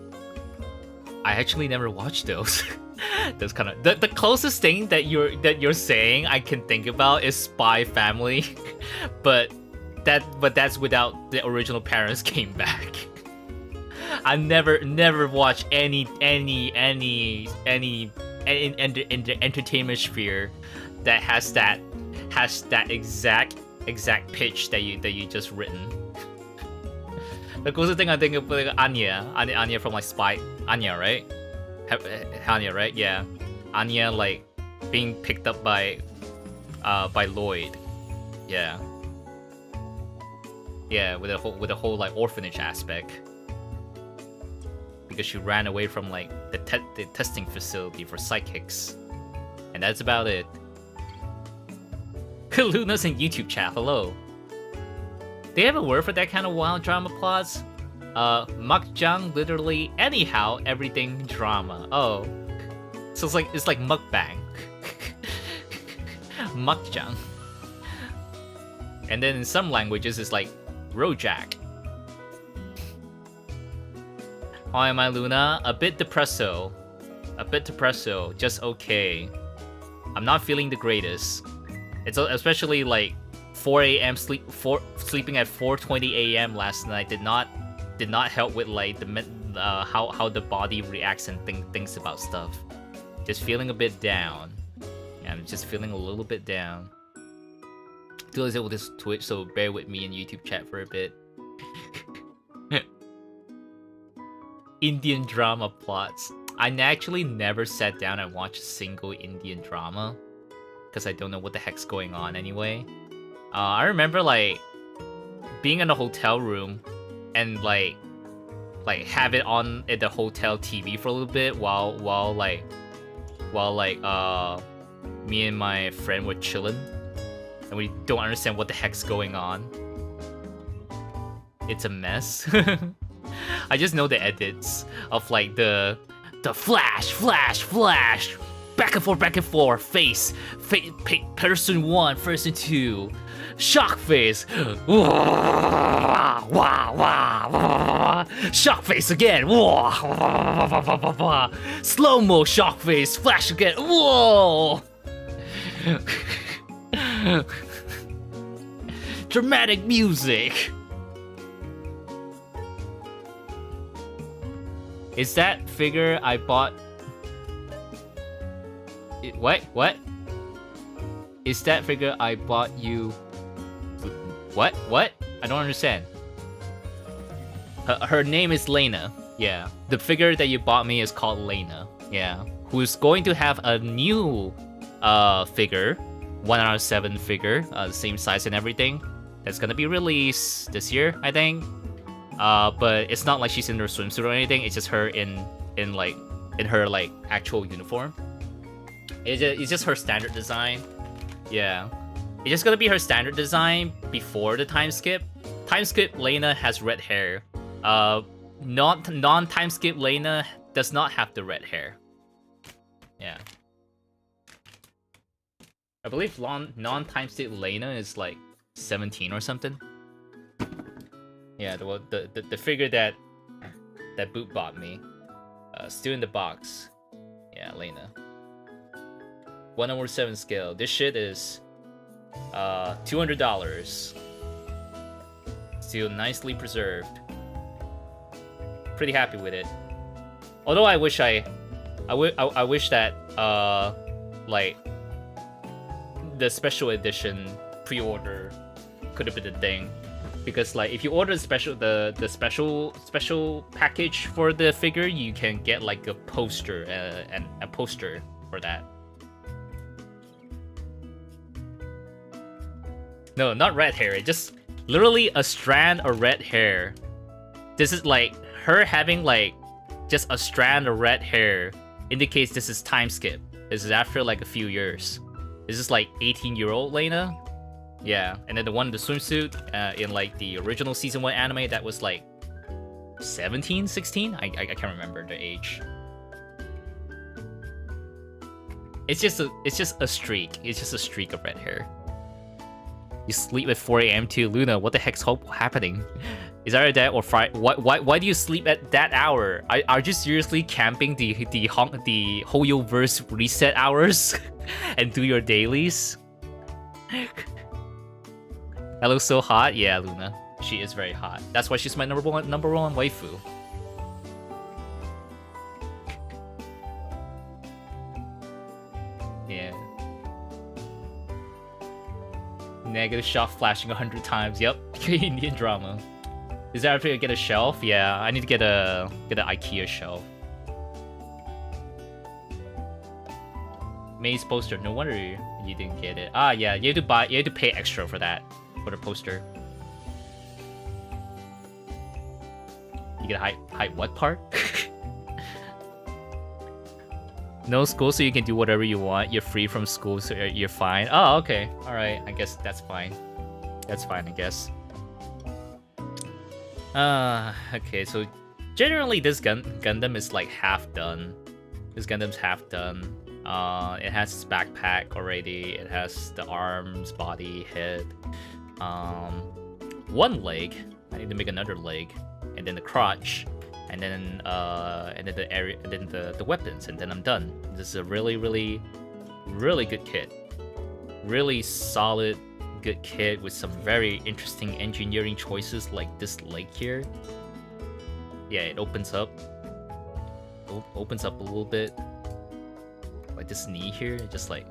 I actually never watched those. That's kind of the closest thing that you're saying I can think about is Spy Family, but that's without the original parents came back. I never watched any in the entertainment sphere that has that exact pitch that you just written. The closest thing I think of like Anya from like Spy, Anya, right? Anya, right? Yeah, Anya like being picked up by Lloyd. Yeah, with a whole like orphanage aspect because she ran away from like the testing facility for psychics, and that's about it. Luna's in YouTube chat, hello. They have a word for that kind of wild drama plots? Mukjang, literally anyhow, everything drama. Oh. So it's like mukbang. Mukjang. And then in some languages it's like rojak. How am I, Luna? A bit depresso, just okay. I'm not feeling the greatest. It's especially like 4 a.m. sleeping at 4:20 a.m. last night did not help with like how the body reacts and thinks about stuff. Just feeling a bit down. Yeah, I'm just feeling a little bit down. Still is it with this Twitch, so bear with me in YouTube chat for a bit. Indian drama plots. I actually never sat down and watched a single Indian drama because I don't know what the heck's going on anyway. I remember like being in a hotel room and like have it on at the hotel TV for a little bit while me and my friend were chilling and we don't understand what the heck's going on. It's a mess. I just know the edits of like the flash, back and forth, face, person 1, person 2, shock face, shock face again, slow-mo shock face, flash again, whoa. Dramatic music. Is that figure I bought? What? Is that figure I bought you? What? I don't understand. Her name is Lena. Yeah. The figure that you bought me is called Lena. Yeah. Who's going to have a new figure, 1 out of 7 figure, the same size and everything. That's gonna be released this year, I think. But it's not like she's in her swimsuit or anything. It's just her in her like actual uniform. It's just her standard design. Yeah, it's just gonna be her standard design before the time skip. Time skip Lena has red hair. Non-time skip Lena does not have the red hair. Yeah, I believe non-time skip Lena is like 17 or something. Yeah, the figure that Boot bought me, still in the box. Yeah, Lena. 1/7 scale. This shit is $200. Still nicely preserved. Pretty happy with it. Although I wish I wish that like the special edition pre-order could have been a thing. Because like if you order the special package for the figure, you can get like a poster and a poster for that. No, not red hair. It's just literally a strand of red hair. This is like her having like just a strand of red hair indicates this is time skip. This is after like a few years. This is like 18-year-old Lena. Yeah, and then the one in the swimsuit in like the original season 1 anime that was like 17, 16? I can't remember the age. It's just a streak. It's just a streak of red hair. You sleep at 4 a.m. too, Luna. What the heck's happening? Is that that or Friday? Why do you sleep at that hour? Are you seriously camping the Hoyoverse reset hours and do your dailies? That looks so hot. Yeah, Luna. She is very hot. That's why she's my number one waifu. Yeah. Negative shot flashing 100 times. Yep. Indian drama. Is that after I get a shelf? Yeah, I need to get an IKEA shelf. Maze poster. No wonder you didn't get it. Ah, yeah. You had to pay extra for that. For the poster. You get height what part? No school, so you can do whatever you want. You're free from school, so you're fine. Oh, okay. Alright, I guess that's fine. That's fine, I guess. Okay, so generally this Gundam is like half done. This Gundam's half done. It has its backpack already. It has the arms, body, head. One leg. I need to make another leg, and then the crotch, and then the area, and then the weapons, and then I'm done. This is a really good kit. Really solid good kit with some very interesting engineering choices, like this leg here. Yeah, it opens up. Opens up a little bit. Like this knee here, just like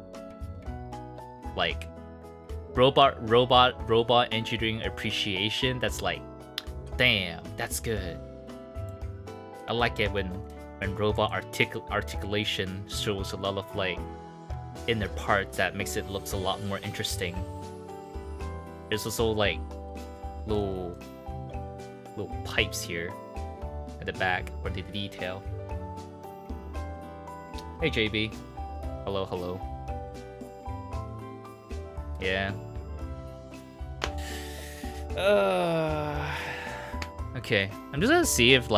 robot engineering appreciation. That's like, damn, that's good. I like it when robot articulation shows a lot of like inner parts that makes it looks a lot more interesting. There's also like little pipes here at the back for the detail. Hey JB. Hello. Yeah. Okay. I'm just gonna see if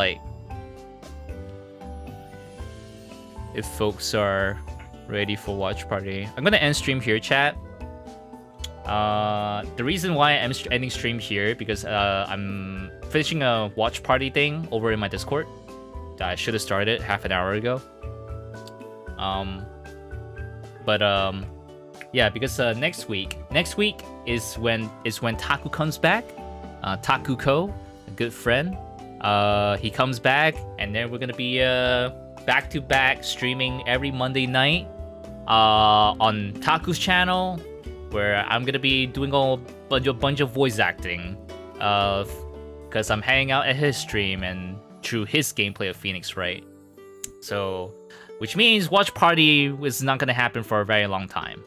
folks are ready for watch party. I'm gonna end stream here, chat. The reason why I'm ending stream here because I'm finishing a watch party thing over in my Discord that I should have started half an hour ago. Yeah, because next week is when Taku comes back. Taku-ko, a good friend. He comes back, and then we're gonna be back to back streaming every Monday night on Taku's channel, where I'm gonna be doing a bunch of voice acting, because I'm hanging out at his stream and through his gameplay of Phoenix Wright. So, which means watch party is not gonna happen for a very long time.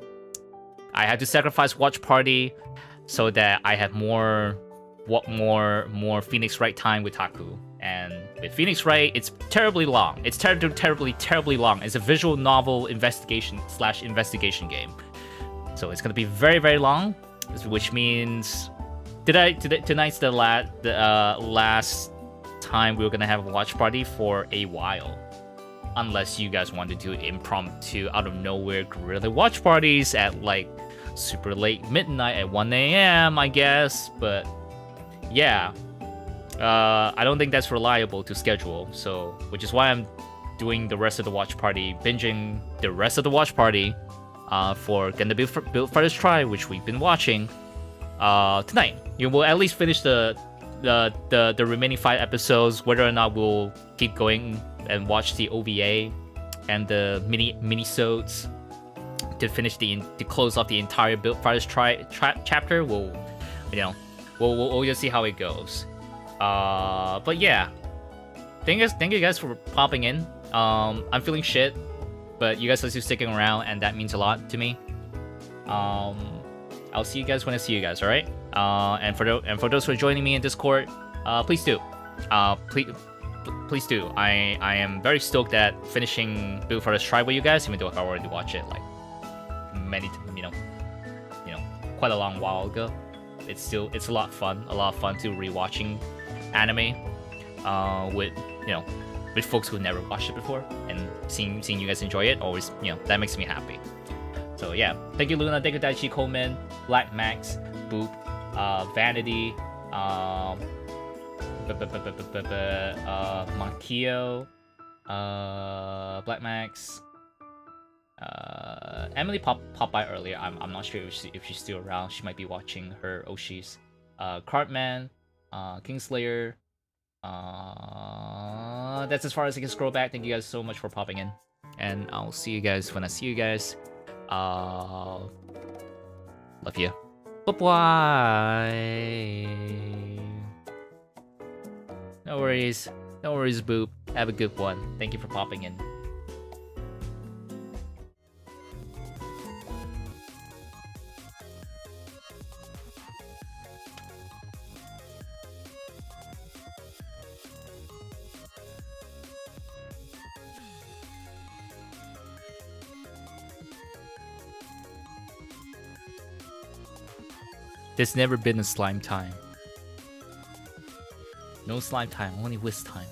I had to sacrifice watch party so that I have more Phoenix Wright time with Taku. And with Phoenix Wright, it's terribly long. It's terribly long. It's a visual novel investigation game. So it's gonna be very, very long, which means tonight's the last time we're gonna have a watch party for a while. Unless you guys want to do impromptu, out of nowhere guerrilla watch parties at like super late midnight at 1 a.m. I guess, but yeah. I don't think that's reliable to schedule, so which is why I'm doing the rest of the watch party, binging the rest of the watch party for Gundam Build First Try, which we've been watching tonight. You will at least finish the remaining 5 episodes. Whether or not we'll keep going and watch the OVA and the mini-sodes to finish to close off the entire Build First Try chapter, we'll just see how it goes. But yeah, thank you guys for popping in. I'm feeling shit, but you guys are still sticking around, and that means a lot to me. I'll see you guys when I see you guys. All right. And for those who are joining me in Discord, please do. Please do. I am very stoked at finishing Build First Try with you guys, even though I already watched it like quite a long while ago. It's a lot of fun to rewatching anime with folks who never watched it before, and seeing you guys enjoy it always, that makes me happy. So yeah, thank you Luna, thank you Daichi, Coleman, Black Max, Boop, Vanity, Makio, Black Max, Emily popped by earlier. I'm not sure if she's still around. She might be watching her Oshis. Cartman, Kingslayer. That's as far as I can scroll back. Thank you guys so much for popping in, and I'll see you guys when I see you guys. Love you. Bye bye. No worries, Boop. Have a good one. Thank you for popping in. There's never been a slime time. No slime time, only wisp time.